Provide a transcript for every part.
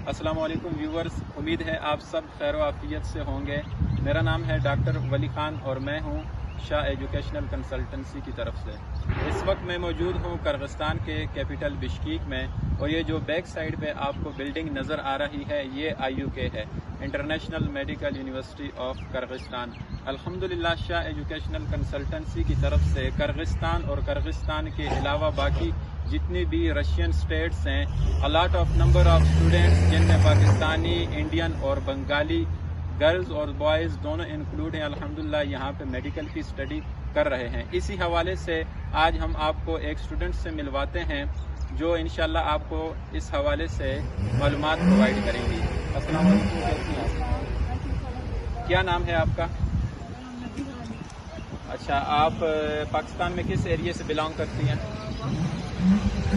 السلام علیکم ویورز، امید ہے آپ سب خیر و عافیت سے ہوں گے۔ میرا نام ہے ڈاکٹر ولی خان اور میں ہوں شاہ ایجوکیشنل کنسلٹنسی کی طرف سے۔ اس وقت میں موجود ہوں کرغستان کے کیپٹل بشکیک میں، اور یہ جو بیک سائیڈ پہ آپ کو بلڈنگ نظر آ رہی ہے یہ IUK ہے، international medical university of Kyrgyzstan. الحمدللہ شاہ ایجوکیشنل کنسلٹنسی کی طرف سے کرغستان اور کرغستان کے علاوہ باقی جتنی بھی رشین سٹیٹس ہیں، a lot of number of students جن میں پاکستانی، انڈین اور بنگالی گرلز اور بوائز دونوں انکلوڈ ہیں، الحمدللہ یہاں پہ میڈیکل کی اسٹڈی کر رہے ہیں۔ اسی حوالے سے آج ہم آپ کو ایک اسٹوڈنٹ سے ملواتے ہیں جو انشاءاللہ آپ کو اس حوالے سے معلومات پرووائڈ کریں گی۔ السلام علیکم، کیسی ہیں؟ کیا نام ہے آپ کا؟ اچھا، آپ پاکستان میں کس ایریے سے بلانگ کرتی ہیں؟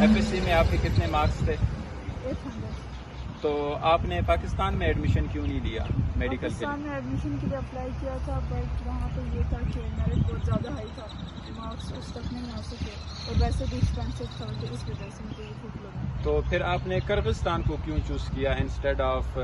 FSC میں آپ کے کتنے مارکس تھے؟ 800۔ تو آپ نے پاکستان میں ایڈمیشن کیوں نہیں لیا میڈیکل کے پاکستان لیے؟ میں ایڈمیشن کے لیے اپلائی کیا تھا، بٹ وہاں پہ یہ تھا کہ میرٹ بہت زیادہ ہائی تھا، مارکس اس تک نہیں آ سکے، اور ویسے بھی ایکسپینسو تھا، تو اس وجہ سے مجھے یہ ٹھیک لگا۔ تو پھر آپ نے کرغستان کو کیوں چوز کیا انسٹیڈ آف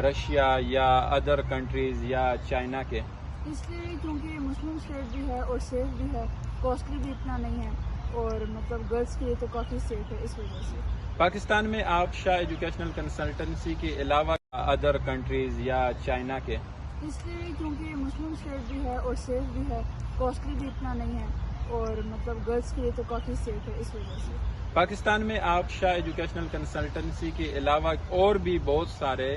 رشیا یا ادر کنٹریز یا چائنا کے؟ اس لیے کیونکہ مسلم اسٹیٹ بھی ہے اور سیف بھی ہے، کاسٹلی بھی اتنا نہیں ہے، اور مطلب گرلس کے لیے تو کافی سیف ہے، اس وجہ سے۔ پاکستان میں آپ شاہ ایجوکیشنل کنسلٹنسی کے علاوہ ادر کنٹریز یا چائنا کے؟ اس لیے کیونکہ مسلم اسٹیٹ بھی ہے اور سیف بھی ہے، کاسٹلی بھی اتنا نہیں ہے، اور مطلب گرلس کے لیے تو کافی سیف ہے، اس وجہ سے۔ پاکستان میں آپ شاہ ایجوکیشنل کنسلٹنسی کے علاوہ اور بھی بہت سارے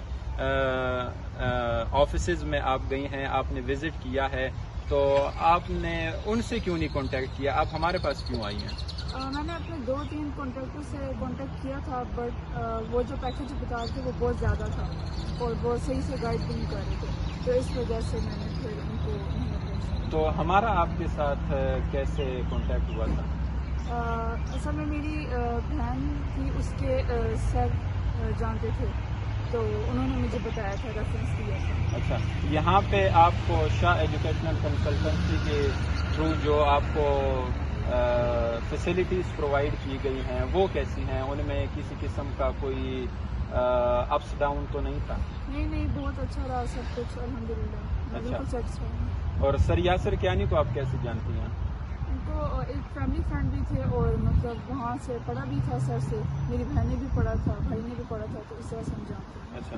آفیسز میں آپ گئی ہیں، آپ نے وزٹ کیا ہے، تو آپ نے ان سے کیوں نہیں کانٹیکٹ کیا؟ آپ ہمارے پاس کیوں آئی ہیں؟ میں نے اپنے 2-3 کانٹیکٹر سے کانٹیکٹ کیا تھا، بٹ وہ جو پیکیج بتا رہے تھے وہ بہت زیادہ تھا، اور وہ صحیح سے گائیڈ بھی نہیں کر رہے تھے، تو اس وجہ سے میں نے پھر ان کو نہیں اپروچ کیا۔ تو ہمارا آپ کے ساتھ کیسے کانٹیکٹ ہوا تھا؟ اصل میں میری بہن تھی، اس کے سر جانتے تھے، تو انہوں نے مجھے بتایا تھا، ریفرنس دیا تھا۔ اچھا، یہاں پہ آپ کو شاہ ایجوکیشنل کنسلٹنسی کے تھرو جو آپ کو فیسلٹیز پرووائڈ کی گئی ہیں وہ کیسی ہیں؟ ان میں کسی قسم کا کوئی اپس ڈاؤن تو نہیں تھا؟ نہیں، بہت اچھا رہا سب کچھ، الحمدللہ، میں بالکل سیٹسفائی ہوں۔ اور سر یاسر کیانی کو آپ کیسے جانتی ہیں؟ ان کو ایک فیملی فرینڈ بھی تھے، اور مطلب وہاں سے پڑھا بھی تھا سر سے، میری بہن نے بھی پڑھا تھا، بھائی نے بھی پڑھا تھا، تو اس طرح سے ہم جانتے ہیں۔ اچھا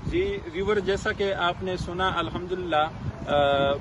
جی ویور، جیسا کہ آپ نے سنا الحمدللہ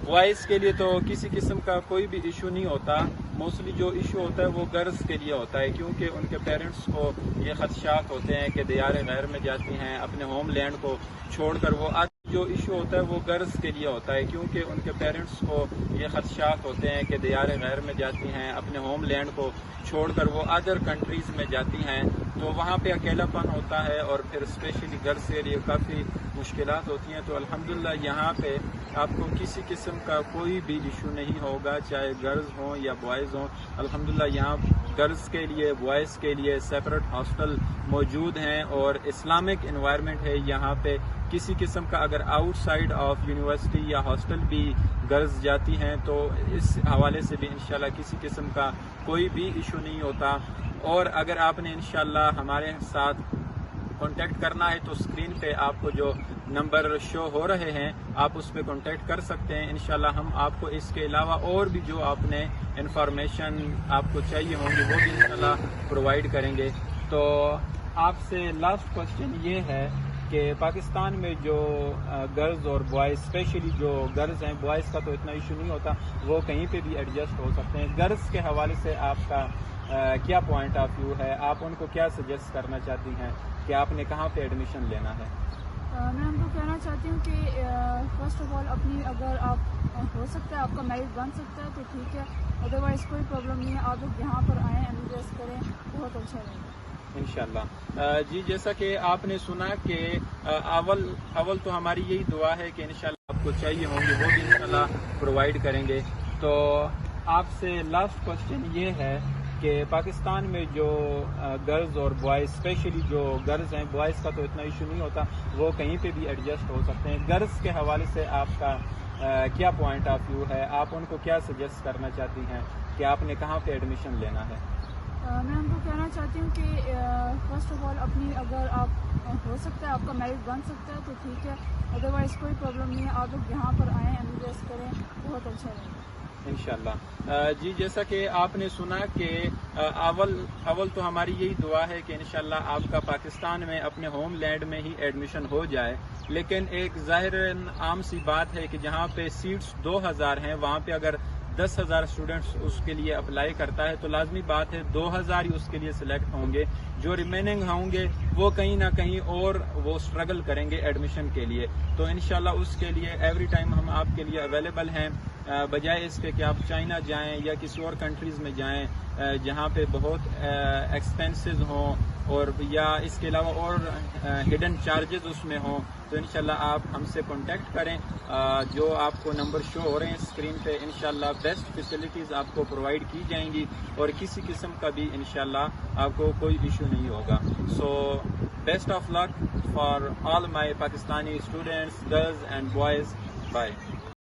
بوائز کے لیے تو کسی قسم کا کوئی بھی ایشو نہیں ہوتا، موسٹلی جو ایشو ہوتا ہے وہ گرلز کے لیے ہوتا ہے، کیونکہ ان کے پیرنٹس کو یہ خدشات ہوتے ہیں کہ دیار غیر میں جاتی ہیں، اپنے ہوم لینڈ کو چھوڑ کر۔ وہ جو ایشو ہوتا ہے وہ گرلز کے لیے ہوتا ہے، کیونکہ ان کے پیرنٹس کو یہ خدشات ہوتے ہیں کہ دیار غیر میں جاتی ہیں، اپنے ہوم لینڈ کو چھوڑ کر وہ ادر کنٹریز میں جاتی ہیں، تو وہاں پہ اکیلا پن ہوتا ہے، اور پھر اسپیشلی گرلز کے لیے کافی مشکلات ہوتی ہیں۔ تو الحمدللہ یہاں پہ آپ کو کسی قسم کا کوئی بھی ایشو نہیں ہوگا، چاہے گرلز ہوں یا بوائز ہوں۔ الحمدللہ یہاں گرلز کے لیے، بوائز کے لیے سیپریٹ ہاسٹل موجود ہیں، اور اسلامک انوائرمنٹ ہے یہاں پہ۔ کسی قسم کا اگر آؤٹ سائڈ آف یونیورسٹی یا ہاسٹل بھی گرلز جاتی ہیں تو اس حوالے سے بھی انشاءاللہ کسی قسم کا کوئی بھی ایشو نہیں ہوتا۔ اور اگر آپ نے انشاءاللہ ہمارے ساتھ کانٹیکٹ کرنا ہے تو اسکرین پہ آپ کو جو نمبر شو ہو رہے ہیں آپ اس پہ کانٹیکٹ کر سکتے ہیں۔ انشاءاللہ ہم آپ کو اس کے علاوہ اور بھی جو آپ نے انفارمیشن آپ کو چاہیے ہوں گی وہ بھی انشاءاللہ پرووائڈ کریں گے۔ تو آپ سے لاسٹ کوسچن یہ ہے کہ پاکستان میں جو گرلز اور بوائز، اسپیشلی جو گرلز ہیں، بوائز کا تو اتنا ایشو نہیں ہوتا، وہ کہیں پہ بھی ایڈجسٹ ہو سکتے ہیں۔ گرلز کے حوالے سے آپ کا کیا پوائنٹ آف ویو ہے؟ آپ ان کو کیا سجیسٹ کرنا چاہتی ہیں کہ آپ نے کہاں پہ ایڈمیشن لینا ہے؟ میں ان کو کہنا چاہتی ہوں کہ فرسٹ آف آل اپنی، اگر آپ ہو سکتا ہے آپ کا میرٹ بن سکتا ہے تو ٹھیک ہے، ادروائز کوئی پرابلم نہیں ہے، آپ لوگ یہاں پر آئیں، MBBS کریں، بہت اچھا رہے گا انشاءاللہ۔ جی جیسا کہ آپ نے سنا کہ اول تو ہماری یہی دعا ہے کہ انشاءاللہ آپ کو چاہیے ہوں گے وہ بھی انشاءاللہ پرووائڈ کریں گے۔ تو آپ سے لاسٹ کوسچن یہ ہے کہ پاکستان میں جو گرلز اور بوائز، اسپیشلی جو گرلز ہیں، بوائز کا تو اتنا ایشو نہیں ہوتا، وہ کہیں پہ بھی ایڈجسٹ ہو سکتے ہیں۔ گرلز کے حوالے سے آپ کا کیا پوائنٹ آف ویو ہے؟ آپ ان کو کیا سجیسٹ کرنا چاہتی ہیں کہ آپ نے کہاں پہ ایڈمیشن لینا ہے؟ میں ان کو کہنا چاہتی ہوں کہ فرسٹ آف آل اپنی اگر آپ ہو سکتا ہے آپ کا میرٹ بن سکتا ہے تو ٹھیک ہے, ادروائز کوئی پرابلم نہیں ہے. آپ لوگ یہاں پر آئیں, MBBS کریں, بہت اچھا رہے گا انشاءاللہ. جی جیسا کہ آپ نے سنا کہ اول تو ہماری یہی دعا ہے کہ انشاءاللہ آپ کا پاکستان میں اپنے ہوم لینڈ میں ہی ایڈمیشن ہو جائے, لیکن ایک ظاہر عام سی بات ہے کہ جہاں پہ سیٹس 2000 ہیں وہاں پہ اگر 10,000 اسٹوڈنٹس اس کے لیے اپلائی کرتا ہے تو لازمی بات ہے 2000 ہی اس کے لیے سلیکٹ ہوں گے. جو ریمیننگ ہوں گے وہ کہیں نہ کہیں اور وہ اسٹرگل کریں گے ایڈمیشن کے لیے. تو انشاءاللہ اس کے لیے ایوری ٹائم ہم آپ کے لیے اویلیبل ہیں, بجائے اس کے کہ آپ چائنا جائیں یا کسی اور کنٹریز میں جائیں جہاں پہ بہت ایکسپینسز ہوں اور یا اس کے علاوہ اور ہڈن چارجز اس میں ہوں. تو انشاءاللہ آپ ہم سے کانٹیکٹ کریں, جو آپ کو نمبر شو ہو رہے ہیں اسکرین پہ, انشاءاللہ بیسٹ فیسلٹیز آپ کو پرووائڈ کی جائیں گی اور کسی قسم کا بھی انشاءاللہ آپ کو کوئی ایشو نہیں ہوگا. So best of luck for all my Pakistani students, girls and boys. Bye.